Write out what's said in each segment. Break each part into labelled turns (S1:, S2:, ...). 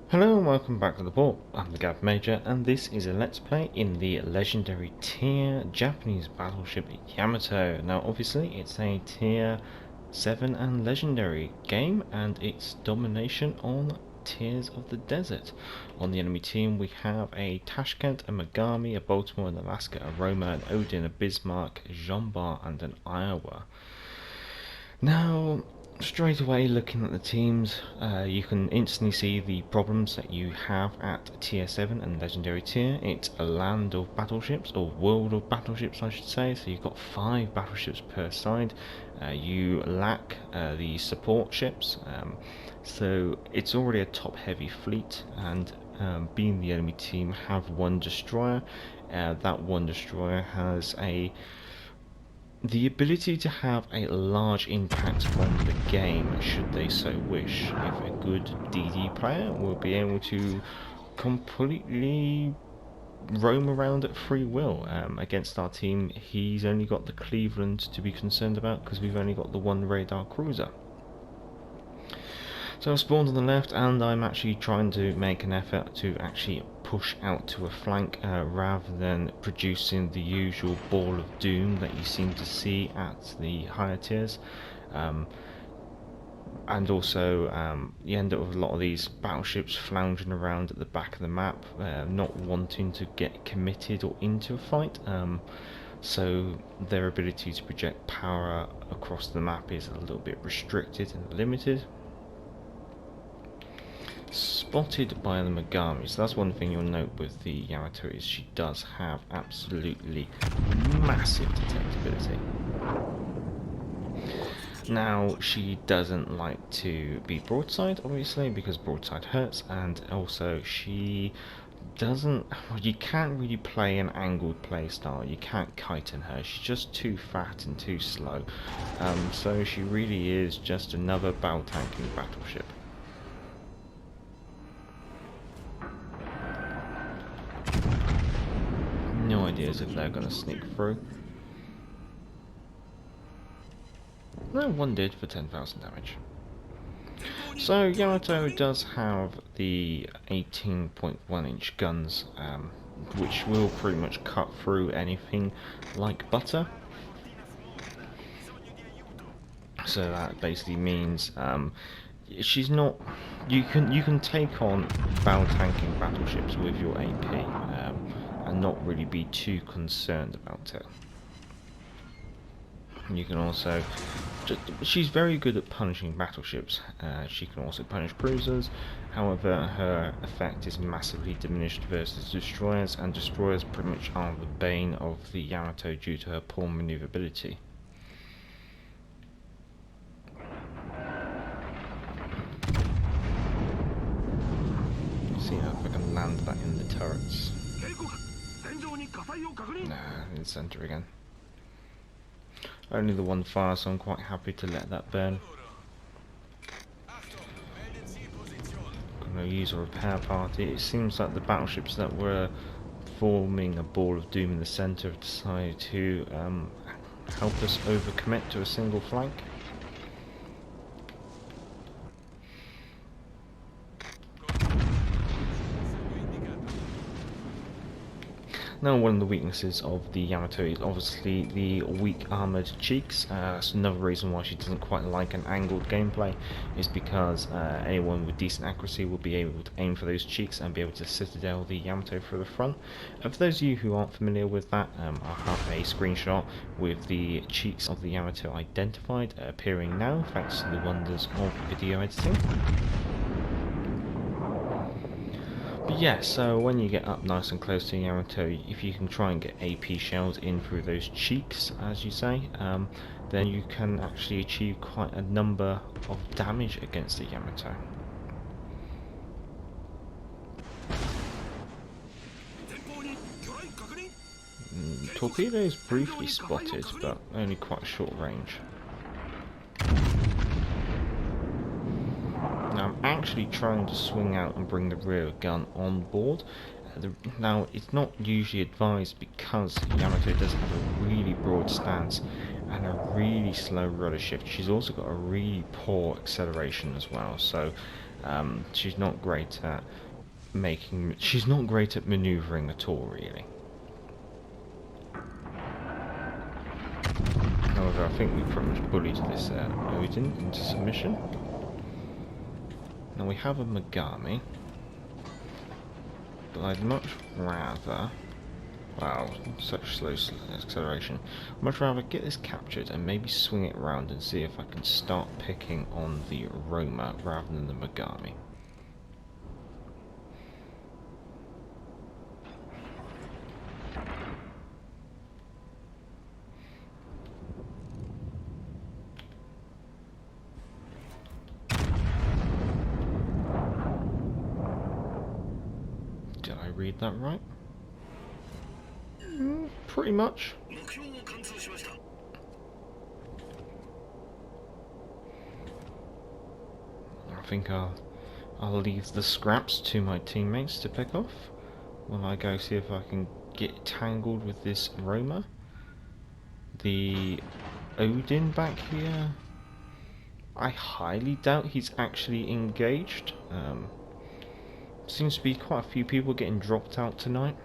S1: Hello and welcome back to the port. I'm the Gav Major and this is a Let's Play in the legendary tier Japanese battleship Yamato. Now obviously it's a tier 7 and legendary game and it's domination on tiers of the desert. On the enemy team we have a Tashkent, a Megami, a Baltimore, an Alaska, a Roma, an Odin, a Bismarck, a Jean Bar and an Iowa. Now, straight away looking at the teams, you can instantly see the problems that you have at tier 7 and legendary tier. It's a land of battleships, or world of battleships I should say, so you've got 5 battleships per side. You lack the support ships, so it's already a top heavy fleet, and being the enemy team have one destroyer. That one destroyer has the ability to have a large impact on the game should they so wish. If a good DD player will be able to completely roam around at free will. Against our team, he's only got the Cleveland to be concerned about because we've only got the one radar cruiser. So I've spawned on the left and I'm actually trying to make an effort to actually push out to a flank rather than producing the usual ball of doom that you seem to see at the higher tiers. And also you end up with a lot of these battleships floundering around at the back of the map, not wanting to get committed or into a fight. So their ability to project power across the map is a little bit restricted and limited. Spotted by the Megami, so that's one thing you'll note with the Yamato is she does have absolutely massive detectability. Now she doesn't like to be broadside obviously because broadside hurts, and also she doesn't, you can't really play an angled play style, you can't kite in her, she's just too fat and too slow, so she really is just another battle tanking battleship. No ideas if they're going to sneak through. No, one did for 10,000 damage. So Yamato does have the 18.1-inch guns, which will pretty much cut through anything like butter. So that basically means she's not. You can take on battle tanking battleships with your AP. And not really be too concerned about it. You can also, she's very good at punishing battleships. She can also punish cruisers, however her effect is massively diminished versus destroyers, and destroyers pretty much are the bane of the Yamato due to her poor maneuverability. See if I can land that in the turrets. Nah, in the centre again. Only the one fire, so I'm quite happy to let that burn. Gonna use a repair party. It seems like the battleships that were forming a ball of doom in the centre have decided to help us overcommit to a single flank. Now, one of the weaknesses of the Yamato is obviously the weak armoured cheeks. That's another reason why she doesn't quite like an angled gameplay, is because anyone with decent accuracy will be able to aim for those cheeks and be able to citadel the Yamato through the front. And for those of you who aren't familiar with that, I'll have a screenshot with the cheeks of the Yamato identified appearing now, thanks to the wonders of video editing. But yeah, so when you get up nice and close to Yamato, if you can try and get AP shells in through those cheeks, as you say, then you can actually achieve quite a number of damage against the Yamato. Torpedoes briefly spotted, but only quite short range. Now I'm actually trying to swing out and bring the rear gun on board. Now it's not usually advised because Yamato does have a really broad stance and a really slow rudder shift. She's also got a really poor acceleration as well, so She's not great at she's not great at manoeuvring at all, really. However, I think we pretty much bullied this Odin into submission. Now we have a Megami, but I'd much rather... Wow, such slow acceleration. I'd much rather get this captured and maybe swing it around and see if I can start picking on the Roma rather than the Megami. Did I read that right? Pretty much. I think I'll leave the scraps to my teammates to pick off when I go see if I can get tangled with this Roma. The Odin back here, I highly doubt he's actually engaged. Seems to be quite a few people getting dropped out tonight.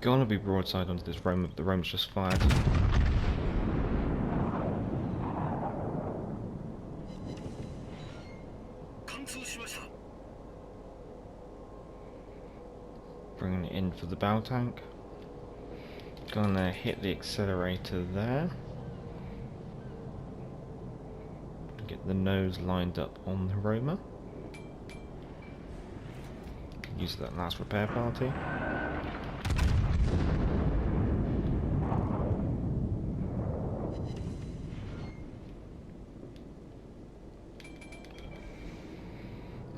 S1: Gonna be broadside onto this Roma, but the Roma's just fired. Bringing it in for the bow tank. Gonna hit the accelerator there. Get the nose lined up on the Roma. Use that last repair party.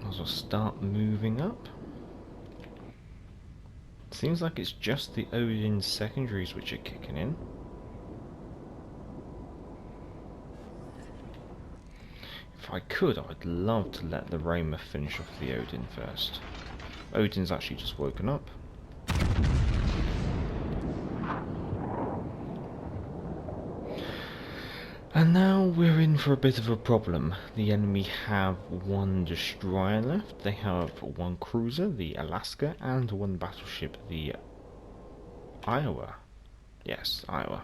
S1: Might as well start moving up. Seems like it's just the Odin secondaries which are kicking in. If I could, I'd love to let the Roma finish off the Odin first. Odin's actually just woken up. And now we're in for a bit of a problem. The enemy have one destroyer left. They have one cruiser, the Alaska, and one battleship, the Iowa. Yes, Iowa.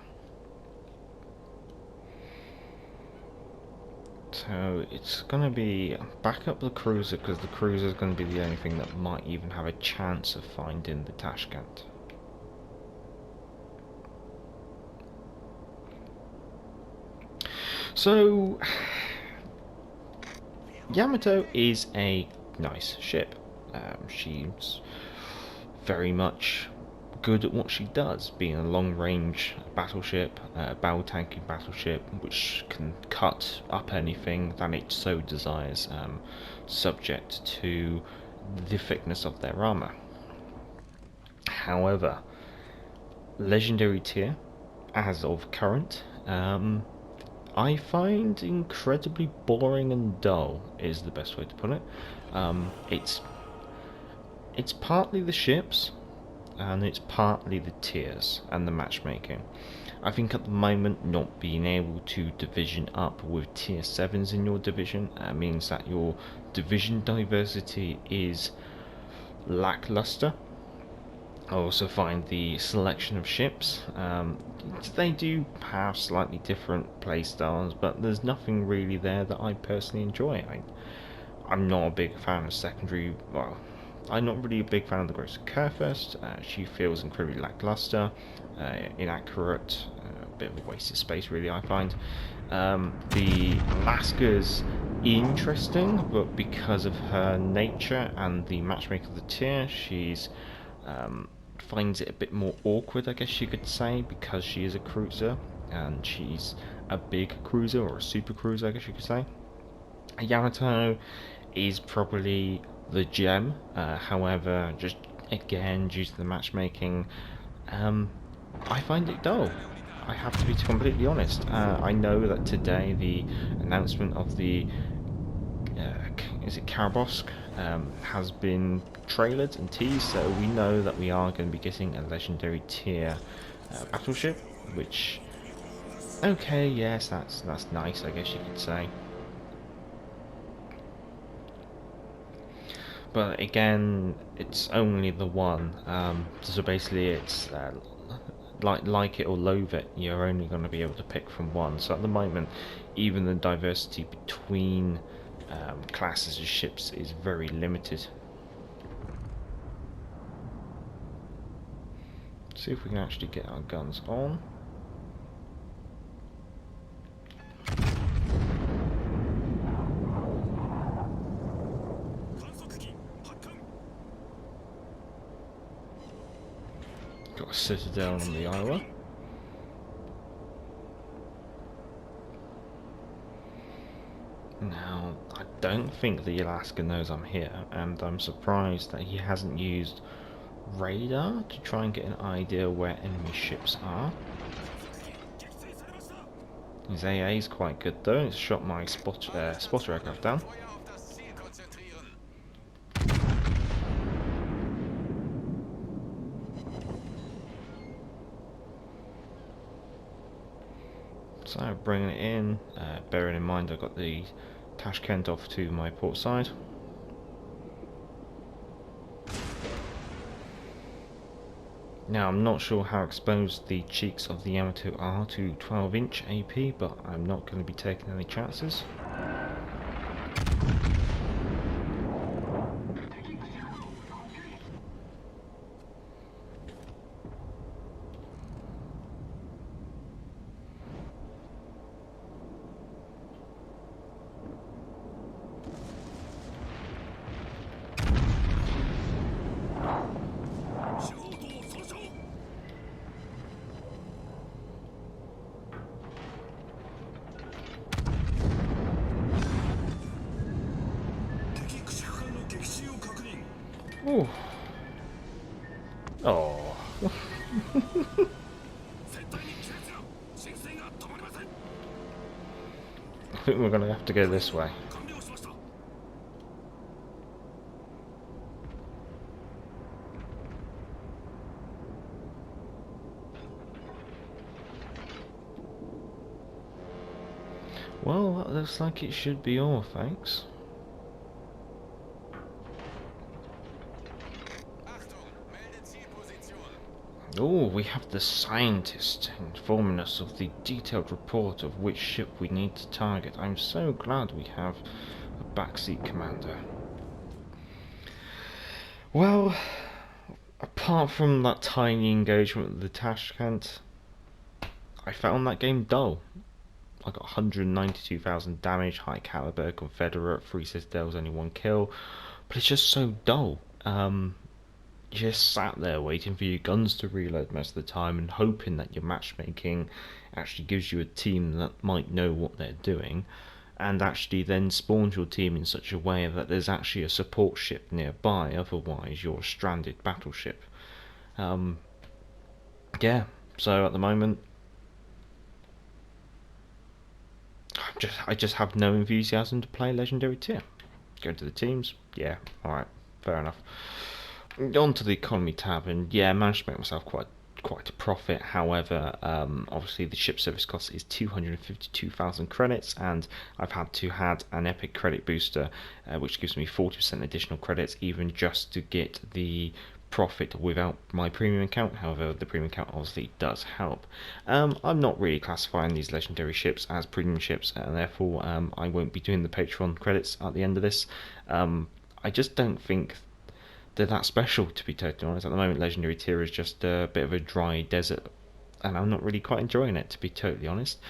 S1: So it's going to be back up the cruiser, because the cruiser is going to be the only thing that might even have a chance of finding the Tashkent. So, Yamato is a nice ship. She's very much good at what she does, being a long-range battleship, battle tanking battleship, which can cut up anything that it so desires, subject to the thickness of their armour. However, legendary tier, as of current, I find incredibly boring and dull is the best way to put it. It's partly the ships, and it's partly the tiers and the matchmaking. I think at the moment not being able to division up with tier 7s in your division means that your division diversity is lackluster. I also find the selection of ships, they do have slightly different playstyles, but there's nothing really there that I personally enjoy. I'm not a big fan of secondary, well, I'm not really a big fan of the Grocer Kerfurst. She feels incredibly lackluster, inaccurate, a bit of a waste of space really, I find. The Alaska's interesting, but because of her nature and the matchmaking of the tier, she's finds it a bit more awkward, I guess you could say, because she is a cruiser and she's a big cruiser, or a super cruiser, I guess you could say. Yamato is probably the gem, however, just again due to the matchmaking, I find it dull. I have to be completely honest. I know that today the announcement of the is it Karabosk has been trailered and teased, so we know that we are going to be getting a legendary tier battleship, which Okay, yes, that's nice, I guess you could say. But again, it's only the one. So basically, it's like it or loathe it. You're only going to be able to pick from one. So at the moment, even the diversity between classes of ships is very limited. See if we can actually get our guns on. Got a citadel on the Iowa. Now, I don't think the Alaska knows I'm here, and I'm surprised that he hasn't used radar to try and get an idea where enemy ships are. His AA is quite good though, it's shot my spotter aircraft down. So bringing it in, bearing in mind I've got the Tashkent off to my port side. Now I'm not sure how exposed the cheeks of the Yamato are to 12-inch AP, but I'm not going to be taking any chances. Ooh. Oh. I think we're going to have to go this way. Well, that looks like it should be all, thanks. Oh, we have the scientist informing us of the detailed report of which ship we need to target. I'm so glad we have a backseat commander. Well, apart from that tiny engagement with the Tashkent, I found that game dull. I got 192,000 damage, high caliber, Confederate, 3 citadels, only 1 kill, but it's just so dull. You just sat there waiting for your guns to reload most of the time and hoping that your matchmaking actually gives you a team that might know what they're doing and actually then spawns your team in such a way that there's actually a support ship nearby, otherwise you're a stranded battleship. Yeah, so at the moment I just have no enthusiasm to play Legendary Tier. Go to the teams, yeah, alright, fair enough. On to the economy tab, and yeah, I managed to make myself quite a profit. However, obviously the ship service cost is 252,000 credits, and I've had to add an epic credit booster, which gives me 40% additional credits, even just to get the profit without my premium account. However, the premium account obviously does help. I'm not really classifying these legendary ships as premium ships, and therefore I won't be doing the Patreon credits at the end of this. I just don't think they're that special, to be totally honest. At the moment, Legendary Tier is just a bit of a dry desert, and I'm not really quite enjoying it, to be totally honest.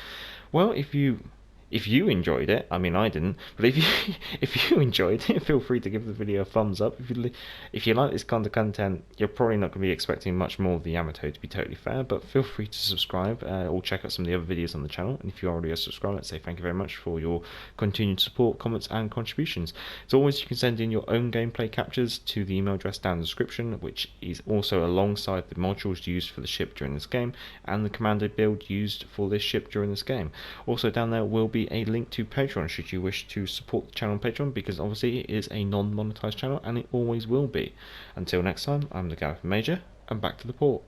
S1: Well, if you enjoyed it, I mean I didn't, but if you if you enjoyed it, feel free to give the video a thumbs up. If you like this kind of content, you're probably not going to be expecting much more of the Yamato, to be totally fair, but feel free to subscribe or check out some of the other videos on the channel. And if you're already a subscriber, let's say thank you very much for your continued support, comments and contributions. As always, you can send in your own gameplay captures to the email address down in the description, which is also alongside the modules used for the ship during this game and the commando build used for this ship during this game. Also down there will be a link to Patreon should you wish to support the channel on Patreon, because obviously it is a non-monetized channel and it always will be. Until next time, I'm the Galloping Major, and back to the port.